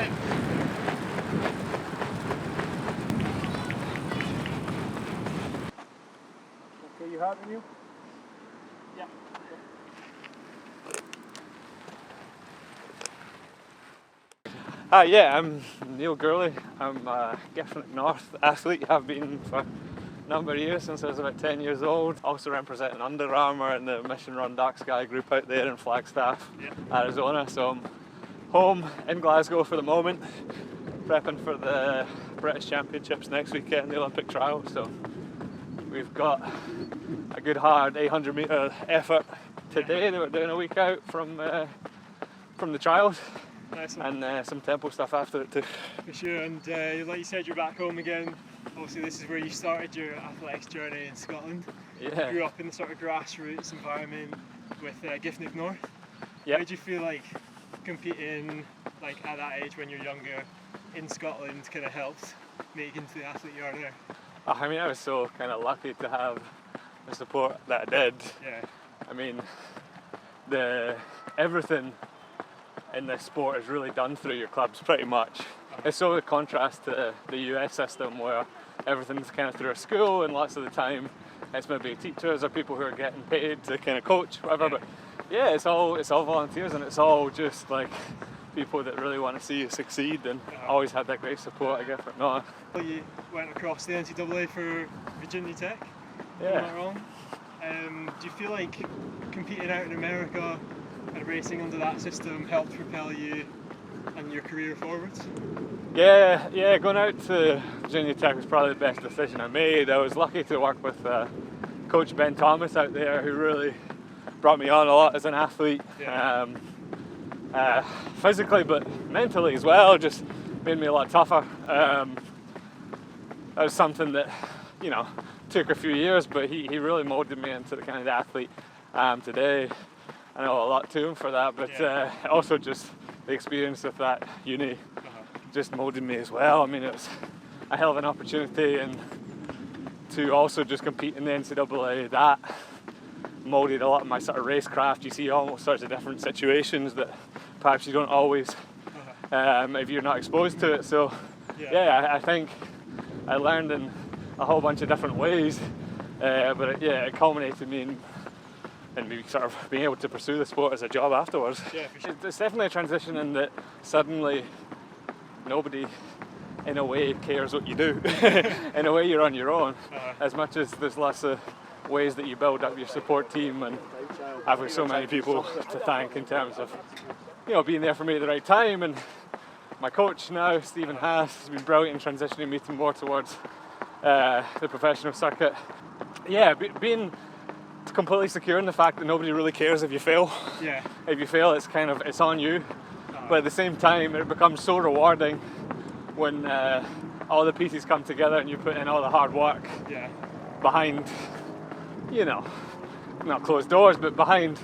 time. Okay, you happy, Neil? Yeah. Yeah, I'm Neil Gourley. I'm a Giffnock North athlete. Have been for a number of years, since I was about 10 years old. Also representing Under Armour in the Mission Run Dark Sky group out there in Flagstaff, Arizona. So I'm home in Glasgow for the moment, prepping for the British Championships next weekend, the Olympic trials. So we've got a good hard 800 metre effort today that we're doing a week out from the trials. Nice one. And some tempo stuff after it too. For sure, and like you said, you're back home again. Obviously this is where you started your athletics journey in Scotland. Yeah. You grew up in the sort of grassroots environment with Giffnock North. Yeah. How did you feel like competing like at that age when you're younger in Scotland kind of helped make you into the athlete you are now? I mean, I was so kind of lucky to have the support that I did. Yeah. I mean, everything in this sport is really done through your clubs, pretty much. It's so a contrast to the US system where everything's kind of through a school, and lots of the time it's maybe teachers or people who are getting paid to kind of coach, whatever. But yeah, it's all volunteers, and it's all just like people that really want to see you succeed, and always had that great support, I guess. But no. You went across the NCAA for Virginia Tech. Yeah. Am I wrong? Do you feel like competing out in America and racing under that system helped propel you and your career forwards? Yeah, going out to Virginia Tech was probably the best decision I made. I was lucky to work with Coach Ben Thomas out there, who really brought me on a lot as an athlete, physically but mentally as well, just made me a lot tougher. That was something that, took a few years, but he really molded me into the kind of athlete I am today. I know a lot to him for that, but also just the experience of that uni just molded me as well. I mean, it was a hell of an opportunity, and to also just compete in the NCAA, that molded a lot of my sort of racecraft. You see all sorts of different situations that perhaps you don't always, if you're not exposed to it. So I think I learned in a whole bunch of different ways, but it culminated me in me sort of being able to pursue the sport as a job afterwards. Yeah, for sure. It's definitely a transition in that suddenly nobody in a way cares what you do. In a way you're on your own, as much as there's lots of ways that you build up your support team, and I've got so many people to thank in terms of being there for me at the right time. And my coach now, Stephen Haas, has been brilliant in transitioning me more towards the professional circuit. Yeah, being completely secure in the fact that nobody really cares if you fail. Yeah. If you fail, it's on you. But at the same time, it becomes so rewarding when all the pieces come together and you put in all the hard work behind, not closed doors, but behind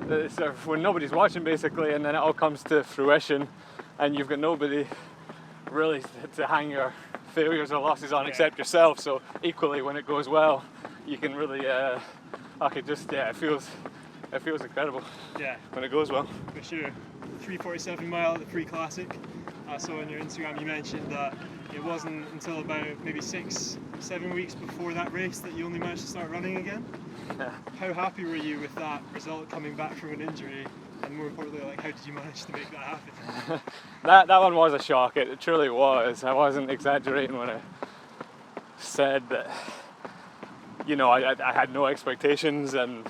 sort of when nobody's watching, basically, and then it all comes to fruition, and you've got nobody really to hang your failures or losses on except yourself. So equally, when it goes well, you can really it feels incredible when it goes well. For sure. 3:47 mile at the pre-classic. I saw on your Instagram you mentioned that it wasn't until about maybe 6-7 weeks before that race that you only managed to start running again. How happy were you with that result coming back from an injury, and more importantly, how did you manage to make that happen? that one was a shock. It truly was. I wasn't exaggerating when I said that I had no expectations, and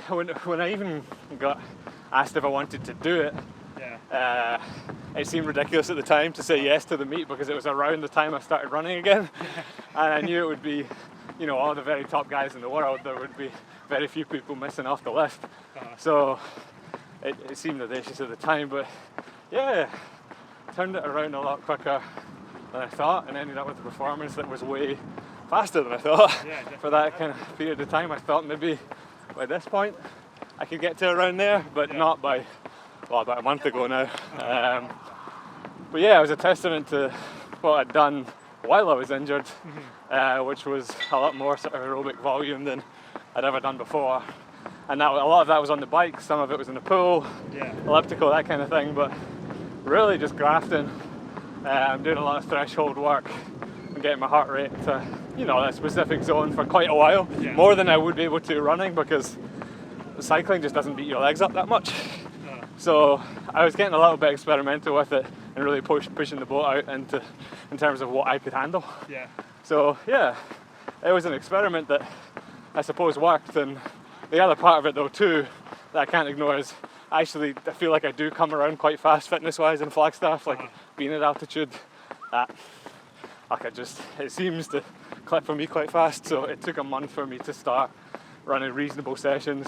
when I even got asked if I wanted to do it, it seemed ridiculous at the time to say yes to the meet, because it was around the time I started running again, and I knew it would be, all the very top guys in the world. There would be very few people missing off the list, so it seemed audacious at the time, but turned it around a lot quicker than I thought, and ended up with a performance that was way faster than I thought. For that kind of period of time. I thought maybe by this point I could get to around there, but not by, about a month ago now. But it was a testament to what I'd done while I was injured, which was a lot more sort of aerobic volume than I'd ever done before. And a lot of that was on the bike, some of it was in the pool, elliptical, that kind of thing, but really just grafting I'm doing a lot of threshold work and getting my heart rate to, a specific zone for quite a while, more than I would be able to running, because cycling just doesn't beat your legs up that much. So I was getting a little bit experimental with it and really pushing the boat out in terms of what I could handle. So yeah, it was an experiment that I suppose worked. And the other part of it though too that I can't ignore is actually I feel like I do come around quite fast fitness wise in Flagstaff, like being at altitude. It seems to clip for me quite fast, so it took a month for me to start running reasonable sessions.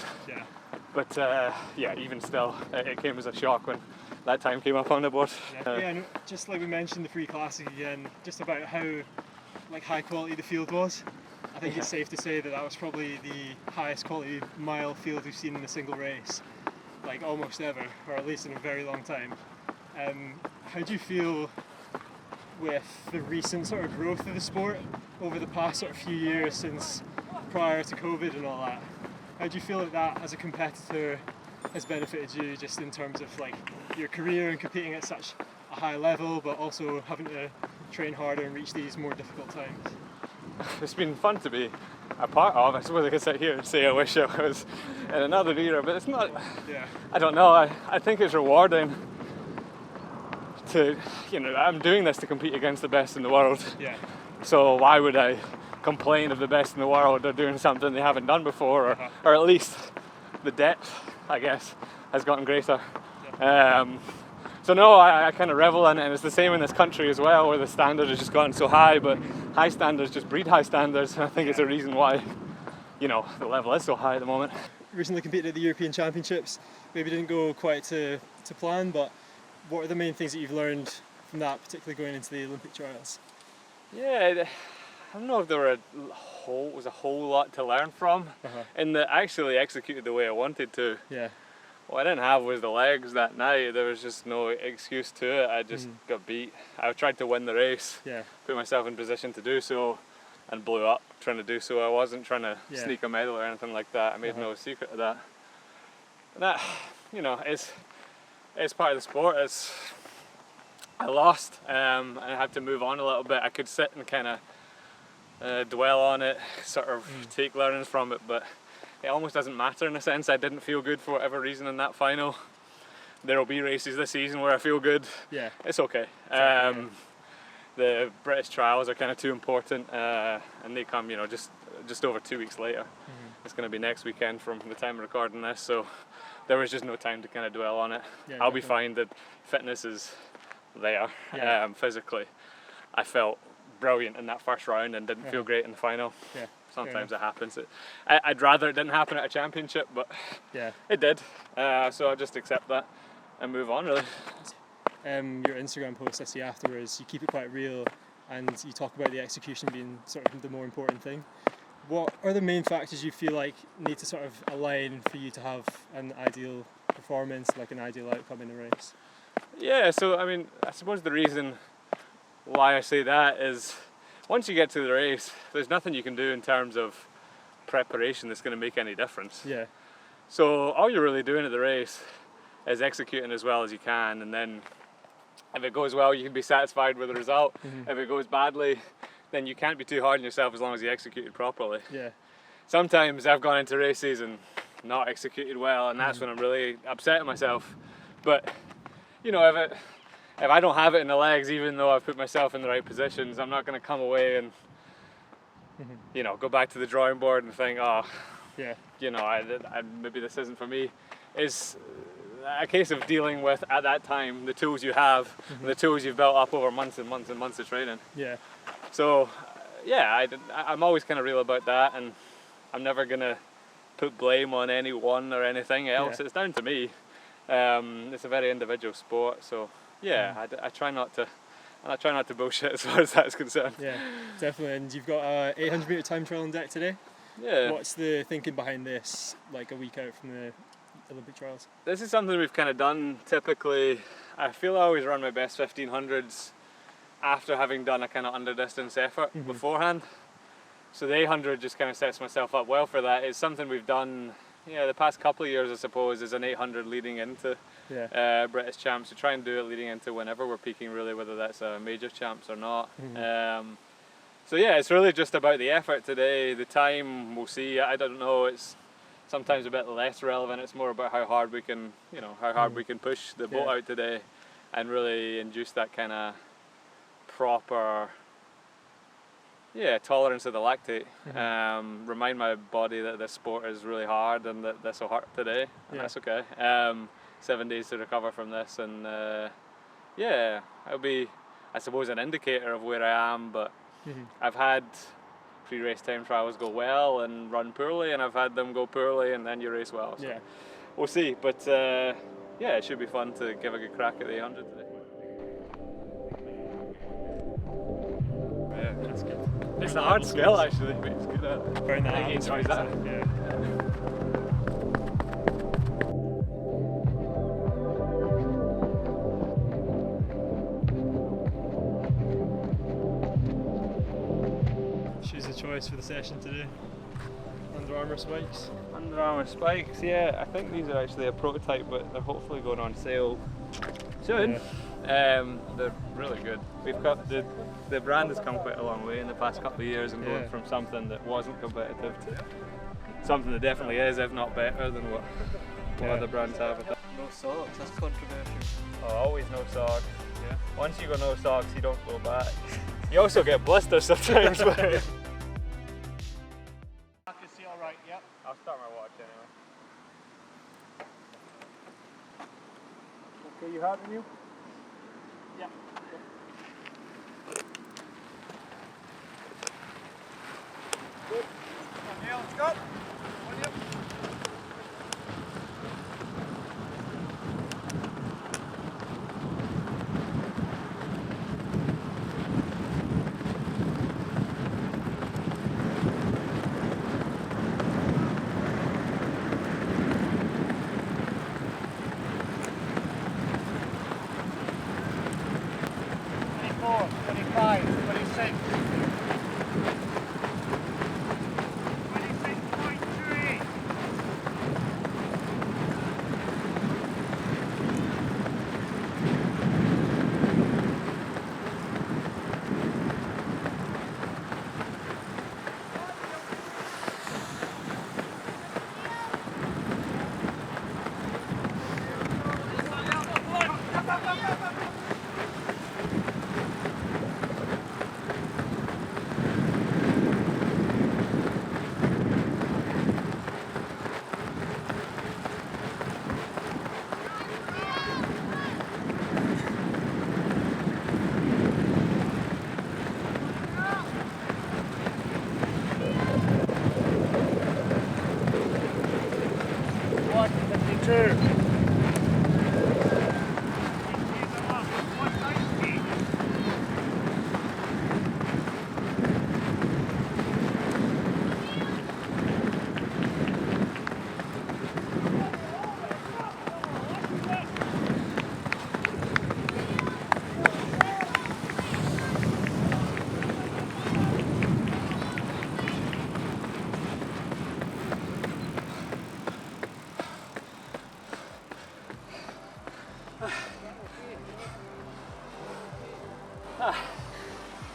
But even still, it came as a shock when that time came up on the board. And just like we mentioned the free classic again, just about how high quality the field was. I think it's safe to say that was probably the highest quality mile field we've seen in a single race, almost ever, or at least in a very long time. How do you feel with the recent sort of growth of the sport over the past sort of few years since prior to COVID and all that? How do you feel that as a competitor has benefited you, just in terms of your career and competing at such a high level, but also having to train harder and reach these more difficult times? It's been fun to be a part of. I suppose I could sit here and say I wish I was in another era, but it's not. I don't know. I think it's rewarding to, I'm doing this to compete against the best in the world. So why would I complain if the best in the world are doing something they haven't done before, or at least the depth, I guess, has gotten greater. So no, I kind of revel in it, and it's the same in this country as well, where the standard has just gotten so high, but high standards just breed high standards, and I think it's a reason why, the level is so high at the moment. Recently competed at the European Championships, maybe didn't go quite to plan, but what are the main things that you've learned from that, particularly going into the Olympic trials? I don't know if there was a whole lot to learn from, in that I actually executed the way I wanted to. What I didn't have was the legs that night. There was just no excuse to it. I just got beat. I tried to win the race, put myself in position to do so, and blew up trying to do so. I wasn't trying to sneak a medal or anything like that. I made no secret of that. And that, it's part of the sport. I lost, and I had to move on a little bit. I could sit and kind of dwell on it, sort of take learnings from it, but it almost doesn't matter in a sense. I didn't feel good for whatever reason in that final. There will be races this season where I feel good. It's okay. The British trials are kind of too important, and they come, just over 2 weeks later. It's going to be next weekend from the time of recording this, so there was just no time to kind of dwell on it. I'll be fine. The fitness is there. Physically, I felt brilliant in that first round and didn't feel great in the final. Sometimes it happens. I'd rather it didn't happen at a championship, but it did. So I'll just accept that and move on, really. Your Instagram post I see afterwards, you keep it quite real, and you talk about the execution being sort of the more important thing. What are the main factors you feel like need to sort of align for you to have an ideal performance, an ideal outcome in the race? So I suppose the reason why I say that is, once you get to the race, there's nothing you can do in terms of preparation that's going to make any difference. So all you're really doing at the race is executing as well as you can, and then if it goes well, you can be satisfied with the result. If it goes badly, then you can't be too hard on yourself as long as you executed properly. Sometimes I've gone into races and not executed well, and that's when I'm really upset at myself. But if I don't have it in the legs, even though I've put myself in the right positions, I'm not going to come away and go back to the drawing board and think, maybe this isn't for me. It's a case of dealing with, at that time, the tools you have, and the tools you've built up over months and months and months of training. So I'm always kind of real about that, and I'm never going to put blame on anyone or anything else. It's down to me. It's a very individual sport, so I try not to bullshit as far as that's concerned. Definitely. And you've got a 800 metre time trial on deck today. What's the thinking behind this, a week out from the Olympic trials? This is something we've kind of done typically. I feel I always run my best 1500s after having done a kind of under distance effort beforehand. So the 800 just kind of sets myself up well for that. It's something we've done the past couple of years, I suppose, is an 800 leading into British champs. We try and do it leading into whenever we're peaking, really, whether that's a major champs or not. So yeah, it's really just about the effort today. The time, we'll see. I don't know. It's sometimes a bit less relevant. It's more about how hard we can, how hard we can push the boat out today, and really induce that kind of proper, tolerance of the lactate. Remind my body that this sport is really hard and that this will hurt today, and that's okay. 7 days to recover from this, and it'll be, I suppose, an indicator of where I am. But I've had pre-race time trials go well and run poorly, and I've had them go poorly and then you race well. So we'll see, but it should be fun to give a good crack at the 800 today. Yeah, that's good. It's a hard skill actually, but it's good at it. Burn that I think he enjoys that. Yeah. Shoes of choice for the session today. Under Armour spikes. Under Armour spikes, I think these are actually a prototype, but they're hopefully going on sale soon. They're really good. We've got the brand has come quite a long way in the past couple of years, and going from something that wasn't competitive to something that definitely is, if not better than what other brands have. No socks, that's controversial. Oh, always no socks. Yeah. Once you go no socks, you don't go back. You also get blisters sometimes. But I can see all right, yep. I'll start my watch anyway. Okay, you happy, Neil? Yeah. Good. Okay, let's go. On you.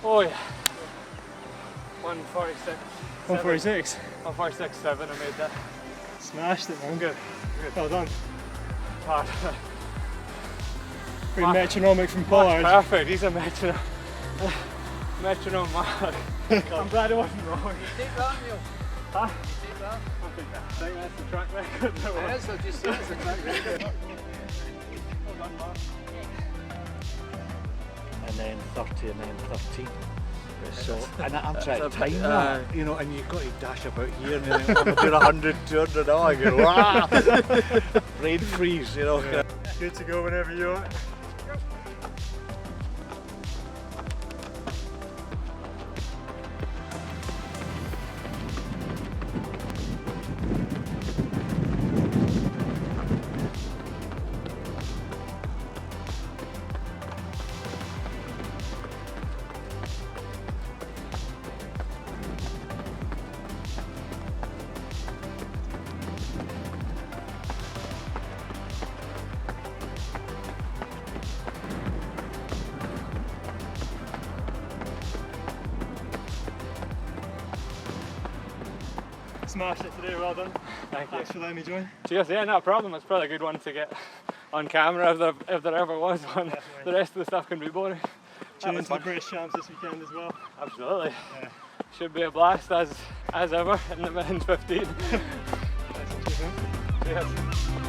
Oh yeah. 146. 146. 146.7, I made that. Smashed it, man. Good. Well done. Hard. Pretty metronomic from Pollard. Perfect, he's a metronome. Metronome mark. I'm glad it wasn't wrong. You take that, Neil. Huh? You take that. I think that's the track record. It is, I just said it's a track record. Well done, Mark. And then 30 and then 13. So, and I'm trying to time that, and you've got to dash about here and then I'm doing 100, 200, oh, I go, wow! Brain freeze, Good to go whenever you are. smashed it today, well done. Thank you. Thanks for letting me join. Cheers, yeah, not a problem. It's probably a good one to get on camera if there ever was one. Definitely. The rest of the stuff can be boring. Tune was into the fun. British Champs this weekend as well. Absolutely. Yeah. Should be a blast as ever in the men's 15. Nice and cheap, huh? Cheers.